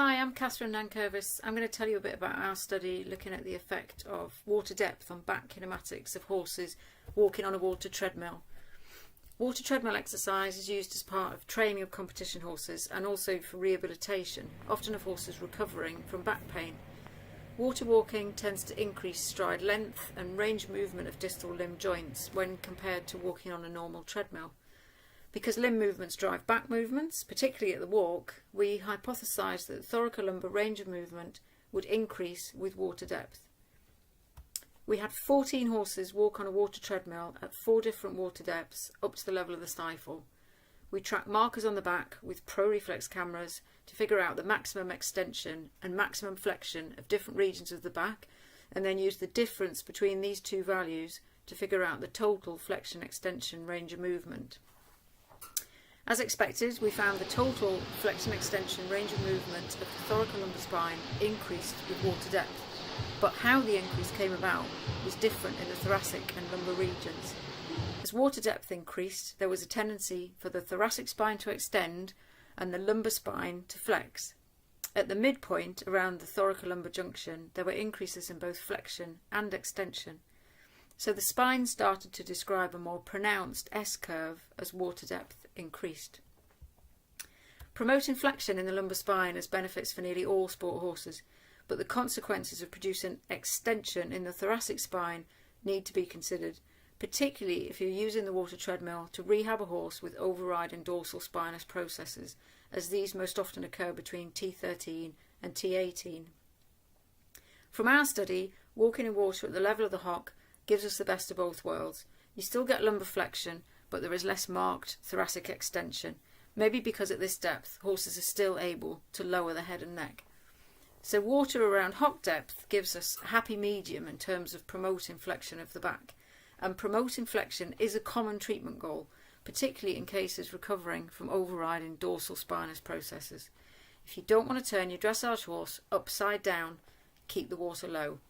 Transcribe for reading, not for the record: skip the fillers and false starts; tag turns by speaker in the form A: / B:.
A: Hi, I'm Catherine Nankervis. I'm going to tell you a bit about our study looking at the effect of water depth on back kinematics of horses walking on a water treadmill. Water treadmill exercise is used as part of training of competition horses and also for rehabilitation, often of horses recovering from back pain. Water walking tends to increase stride length and range of movement of distal limb joints when compared to walking on a normal treadmill. Because limb movements drive back movements, particularly at the walk, we hypothesised that the thoracolumbar range of movement would increase with water depth. We had 14 horses walk on a water treadmill at 4 different water depths up to the level of the stifle. We tracked markers on the back with ProReflex cameras to figure out the maximum extension and maximum flexion of different regions of the back, and then used the difference between these two values to figure out the total flexion extension range of movement. As expected, we found the total flexion extension range of movement of the thoracolumbar spine increased with water depth, but how the increase came about was different in the thoracic and lumbar regions. As water depth increased, there was a tendency for the thoracic spine to extend and the lumbar spine to flex. At the midpoint, around the thoracolumbar junction, there were increases in both flexion and extension. So the spine started to describe a more pronounced S-curve as water depth increased. Promoting flexion in the lumbar spine has benefits for nearly all sport horses, but the consequences of producing extension in the thoracic spine need to be considered, particularly if you're using the water treadmill to rehab a horse with overriding dorsal spinous processes, as these most often occur between T13 and T18. From our study, walking in water at the level of the hock gives us the best of both worlds. You still get lumbar flexion, but there is less marked thoracic extension, maybe because at this depth horses are still able to lower the head and neck. So water around hock depth gives us a happy medium in terms of promoting flexion of the back, and promoting flexion is a common treatment goal, particularly in cases recovering from overriding dorsal spinous processes. If you don't want to turn your dressage horse upside down, keep the water low.